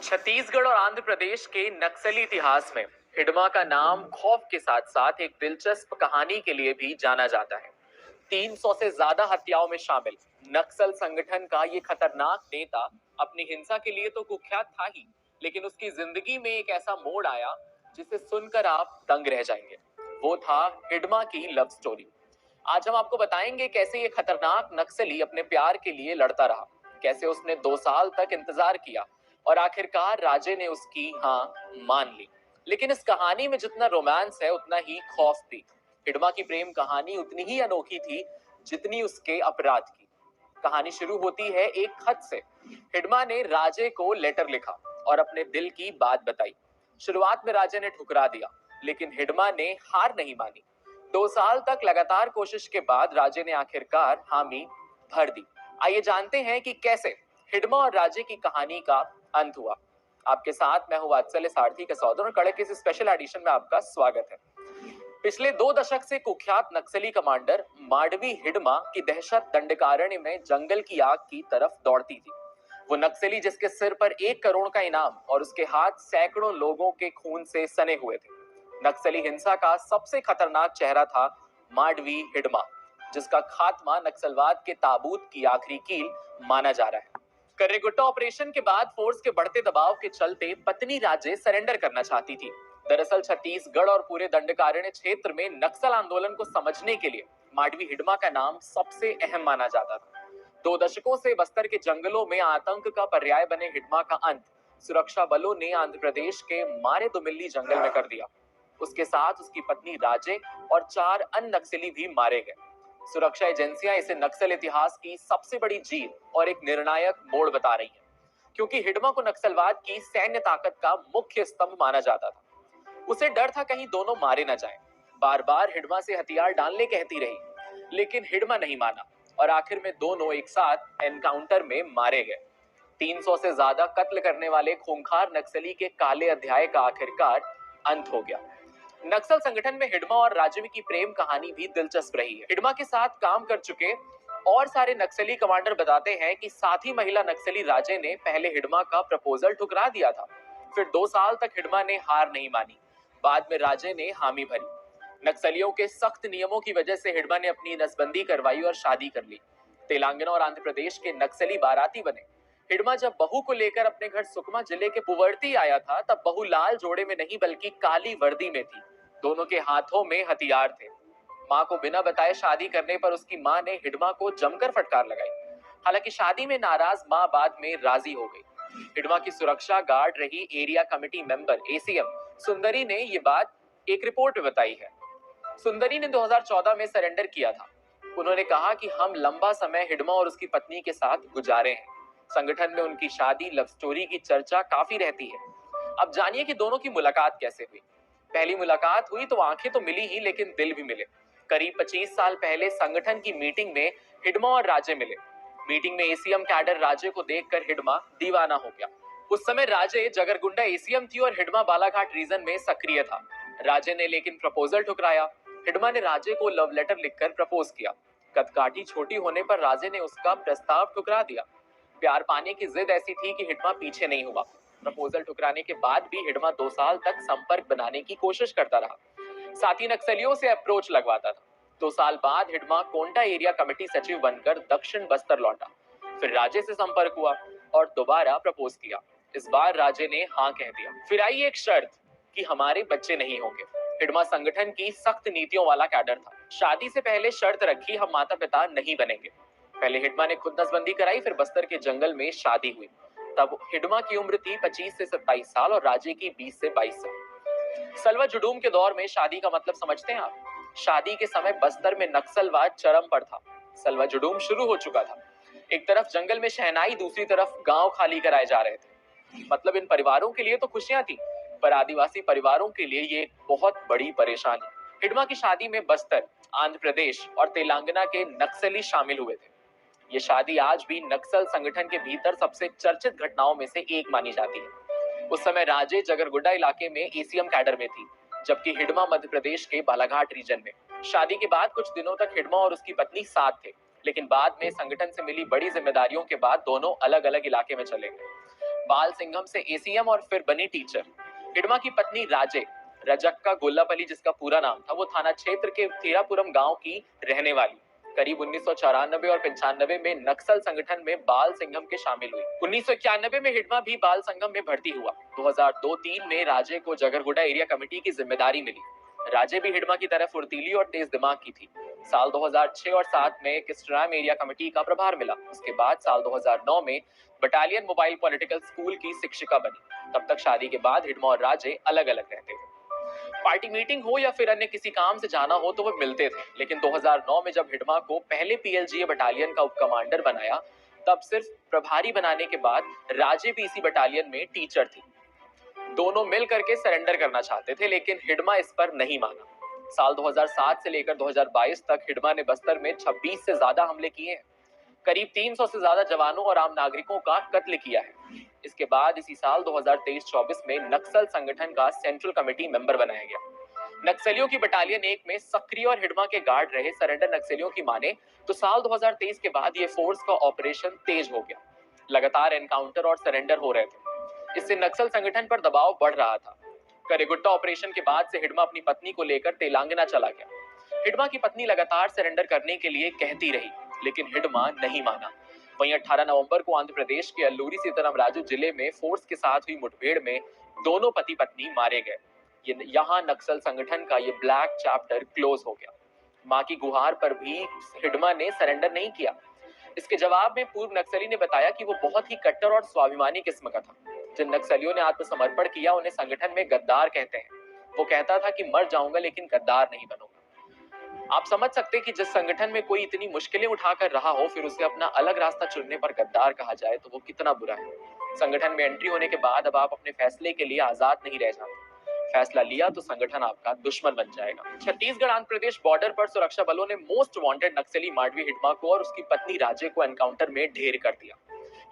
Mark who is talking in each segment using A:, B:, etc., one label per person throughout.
A: छत्तीसगढ़ और आंध्र प्रदेश के नक्सली इतिहास में हिडमा का नाम खौफ के साथ साथ एक दिलचस्प कहानी के लिए भी जाना जाता है। 300 से ज्यादा हत्याओं में शामिल नक्सल संगठन का ये खतरनाक नेता अपनी हिंसा के लिए तो कुख्यात था ही, लेकिन उसकी जिंदगी में एक ऐसा मोड़ आया जिसे सुनकर आप दंग रह जाएंगे। वो था हिडमा की लव स्टोरी। आज हम आपको बताएंगे कैसे ये खतरनाक नक्सली अपने प्यार के लिए लड़ता रहा, कैसे उसने 2 साल तक इंतजार किया और आखिरकार राजे ने उसकी हाँ मान ली। लेकिन इस कहानी में जितना रोमांस है उतना ही खौफ भी। हिडमा की प्रेम कहानी उतनी ही अनोखी थी जितनी उसके अपराध की। कहानी शुरू होती है एक खत से। हिडमा ने राजे को लेटर लिखा और अपने दिल की बात बताई। शुरुआत में राजे ने ठुकरा दिया, लेकिन हिडमा ने हार नहीं मानी। 2 साल तक लगातार कोशिश के बाद राजे ने आखिरकार हामी भर दी। आइए जानते हैं कि कैसे हिडमा और राजे की कहानी का अंत हुआ। आपके साथ मैं हूं वात्सल्य सारथी कसौदन और कड़क के इस स्पेशल एडिशन में आपका स्वागत है। पिछले 2 दशक से कुख्यात नक्सली कमांडर माडवी हिडमा की दहशत दंडकारण्य में जंगल की आग की तरफ दौड़ती थी। वो नक्सली जिसके सिर पर 1 करोड़ का इनाम और उसके हाथ सैकड़ों लोगों के खून से सने हुए थे। नक्सली हिंसा का सबसे खतरनाक चेहरा था माडवी हिडमा, जिसका खात्मा नक्सलवाद के ताबूत की आखिरी कील माना जा रहा है। कर्रेगुट्टा ऑपरेशन के बाद फोर्स के बढ़ते दबाव के चलते पत्नी राजे सरेंडर करना चाहती थी। दरअसल छत्तीसगढ़ और पूरे दंडकारण्य क्षेत्र में नक्सल आंदोलन को समझने के लिए माडवी हिडमा का नाम सबसे अहम माना जाता था। 2 दशकों से बस्तर के जंगलों में आतंक का पर्याय बने हिडमा का अंत सुरक्षा बलों ने आंध्र प्रदेश के मारे दुमिल्ली जंगल में कर दिया। उसके साथ उसकी पत्नी राजे और 4 अन्य नक्सली भी मारे गए। सुरक्षा एजेंसियां इसे नक्सल इतिहास की सबसे बड़ी जीत और एक निर्णायक मोड़ बता रही हैं, क्योंकि हिडमा को नक्सलवाद की सैन्य ताकत का मुख्य स्तंभ माना जाता था। उसे डर था कहीं दोनों मारे न जाएं। बार बार हिडमा से हथियार डालने कहती रही, लेकिन हिडमा नहीं माना और आखिर में दोनों एक साथ एनकाउंटर में मारे गए। 300 से ज्यादा कत्ल करने वाले खूंखार नक्सली के काले अध्याय का आखिरकार अंत हो गया। नक्सल संगठन में हिडमा और राजे की प्रेम कहानी भी दिलचस्प रही है। हिडमा के साथ काम कर चुके और सारे नक्सली कमांडर बताते हैं कि साथी महिला नक्सली राजे ने पहले हिडमा का प्रपोजल ठुकरा दिया था। फिर 2 साल तक हिडमा ने हार नहीं मानी। बाद में राजे ने हामी भरी। नक्सलियों के सख्त नियमों की वजह से हिडमा ने अपनी नसबंदी करवाई और शादी कर ली। तेलंगाना और आंध्र प्रदेश के नक्सली बाराती बने। हिडमा जब बहू को लेकर अपने घर सुकमा जिले के पुवर्ती आया था, तब बहू लाल जोड़े में नहीं बल्कि काली वर्दी में थी। दोनों के हाथों में हथियार थे। मां को बिना बताए शादी करने पर उसकी मां ने हिडमा को जमकर फटकार लगाई। हालांकि शादी में नाराज मां बाद में राजी हो गई। हिडमा की सुरक्षा गार्ड रही एरिया कमेटी मेंबर एसीएम सुंदरी ने ये बात एक रिपोर्ट में बताई है। सुंदरी ने 2014 में सरेंडर किया था। उन्होंने कहा कि हम लंबा समय हिडमा और उसकी पत्नी के साथ गुजारे हैं। संगठन में उनकी शादी लव स्टोरी की चर्चा काफी रहती है। अब जानिए कि दोनों की मुलाकात कैसे हुई। पहली मुलाकात हुई तो आंखें तो मिली ही, लेकिन दिल भी मिले। करीब 25 साल पहले संगठन की मीटिंग में हिडमा और राजे मिले। मीटिंग में एसीएम कैडर राजे को देखकर हिडमा दीवाना हो गया। उस समय राजे जगरगुंडा एसीएम थी और हिडमा बालाघाट रीजन में सक्रिय था। राजे ने लेकिन प्रपोजल ठुकराया। हिडमा ने राजे को लव लेटर लिखकर प्रपोज किया। कदकाठी छोटी होने पर राजे ने उसका प्रस्ताव ठुकरा दिया। प्यार पाने की जिद ऐसी थी कि हिडमा पीछे नहीं हुआ। प्रपोजल ठुकराने के बाद भी हिडमा 2 साल तक संपर्क बनाने की कोशिश करता रहा। साथ ही नक्सलियों से अप्रोच लगवाता था। 2 साल बाद हिडमा कोंटा एरिया कमेटी सचिव बनकर दक्षिण बस्तर लौटा। फिर राजे से संपर्क हुआ और दोबारा प्रपोज किया। इस बार राजे ने हाँ कह दिया। फिर आई एक शर्त कि हमारे बच्चे नहीं होंगे। हिडमा संगठन की सख्त नीतियों वाला कैडर था। शादी से पहले शर्त रखी, हम माता पिता नहीं बनेंगे। पहले हिडमा ने खुद नसबंदी कराई, फिर बस्तर के जंगल में शादी हुई। तब हिडमा की उम्र थी 25 से 27 साल और राजे की 20 से 22 साल। सलवा जुडूम के दौर में शादी का मतलब समझते हैं आप? शादी के समय बस्तर में नक्सलवाद चरम पर था। सलवा जुडूम शुरू हो चुका था। एक तरफ जंगल में शहनाई, दूसरी तरफ गांव खाली कराए जा रहे थे। मतलब इन परिवारों के लिए तो खुशियां थी, पर आदिवासी परिवारों के लिए ये बहुत बड़ी परेशानी। हिडमा की शादी में बस्तर, आंध्र प्रदेश और तेलंगाना के नक्सली शामिल हुए थे। ये शादी आज भी नक्सल संगठन के भीतर सबसे चर्चित घटनाओं में से एक मानी जाती है। उस समय राजे जगरगुड्डा इलाके में एसीएम कैडर में थी, जबकि हिडमा मध्य प्रदेश के बालाघाट रीजन में। शादी के बाद कुछ दिनों तक हिडमा और उसकी पत्नी साथ थे, लेकिन बाद में संगठन से मिली बड़ी जिम्मेदारियों के बाद दोनों अलग अलग इलाके में चले गए। बाल सिंघम से एसीएम और फिर बनी टीचर। हिडमा की पत्नी राजे रजक्का गोल्लापल्ली, जिसका पूरा नाम था, वो थाना क्षेत्र के थेरापुरम गांव की रहने वाली। करीब 1994 और 95 में नक्सल संगठन में बाल सिंघम के शामिल हुई। 1991 में हिडमा भी बाल संघम में भर्ती हुआ। 2002-3 में राजे को जगरगुडा एरिया कमेटी की जिम्मेदारी मिली। राजे भी हिडमा की तरह फुर्तीली और तेज दिमाग की थी। साल 2006 और 7 में किस्ट्राम एरिया कमेटी का प्रभार मिला। उसके बाद साल 2009 में बटालियन मोबाइल पॉलिटिकल स्कूल की शिक्षिका बनी। तब तक शादी के बाद हिडमा और राजे अलग अलग रहते थे। पार्टी मीटिंग हो या फिर अन्य किसी काम से जाना हो तो वो मिलते थे। लेकिन 2009 में जब हिडमा को पहले पीएलजीए बटालियन का उप कमांडर बनाया, तब सिर्फ प्रभारी बनाने के बाद राजे भी इसी बटालियन में टीचर थी। दोनों मिल करके सरेंडर करना चाहते थे, लेकिन हिडमा इस पर नहीं माना। साल 2007 से लेकर 2022 तक हिडमा ने बस्तर में 26 से ज्यादा हमले किए हैं। करीब 300 से ज्यादा जवानों और आम नागरिकों का कत्ल किया है। इसके बाद इसी साल 2023-24 में नक्सल संगठन का सेंट्रल कमेटी मेंबर बनाया गया। नक्सलियों की बटालियन 1 में सक्रिय और हिडमा के गार्ड रहे सरेंडर नक्सलियों की माने तो साल 2023 के बाद ये फोर्स का ऑपरेशन तेज हो गया। लगातार एनकाउंटर और सरेंडर हो रहे थे। इससे नक्सल संगठन पर दबाव बढ़ रहा था। करेगुट्टा ऑपरेशन के बाद से हिडमा अपनी पत्नी को लेकर तेलंगाना चला गया। हिडमा की पत्नी लगातार सरेंडर करने के लिए कहती रही, लेकिन हिडमा नहीं माना। वहीं 18 नवंबर को आंध्र प्रदेश के अल्लूरी सीताराम राजू जिले में फोर्स के साथ हुई मुठभेड़ में दोनों पति पत्नी मारे गए। यहाँ नक्सल संगठन का ये ब्लैक चैप्टर क्लोज हो गया। मां की गुहार पर भी हिडमा ने सरेंडर नहीं किया। इसके जवाब में पूर्व नक्सली ने बताया कि वो बहुत ही कट्टर और स्वाभिमानी किस्म का था। जिन नक्सलियों ने आत्मसमर्पण किया उन्हें संगठन में गद्दार कहते हैं। वो कहता था कि मर जाऊंगा लेकिन गद्दार नहीं बनूंगा। आप समझ सकते हैं कि जिस संगठन में कोई इतनी मुश्किलें उठाकर रहा हो, फिर उसे अपना अलग रास्ता चुनने पर गद्दार कहा जाए तो वो कितना बुरा है। संगठन में एंट्री होने के बाद अब आप अपने फैसले के लिए आजाद नहीं रह जाते। फैसला लिया तो संगठन आपका दुश्मन बन जाएगा। छत्तीसगढ़ आंध्र प्रदेश बॉर्डर पर सुरक्षा बलों ने मोस्ट वांटेड नक्सली माडवी हिडमा को और उसकी पत्नी राजे को एनकाउंटर में ढेर कर दिया।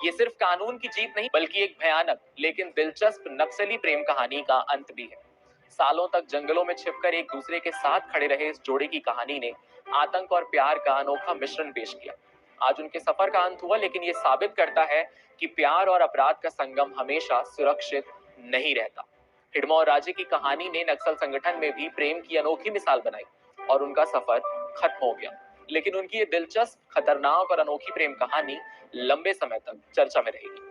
A: ये सिर्फ कानून की जीत नहीं, बल्कि एक भयानक लेकिन दिलचस्प नक्सली प्रेम कहानी का अंत भी है। सालों तक जंगलों में छिपकर एक दूसरे के साथ खड़े रहे इस जोड़े की कहानी ने आतंक और प्यार का अनोखा मिश्रण पेश किया। आज उनके सफर का अंत हुआ, लेकिन ये साबित करता है कि प्यार और अपराध का संगम हमेशा सुरक्षित नहीं रहता। हिडमा और राजे की कहानी ने नक्सल संगठन में भी प्रेम की अनोखी मिसाल बनाई और उनका सफर खत्म हो गया। लेकिन उनकी ये दिलचस्प, खतरनाक और अनोखी प्रेम कहानी लंबे समय तक चर्चा में रहेगी।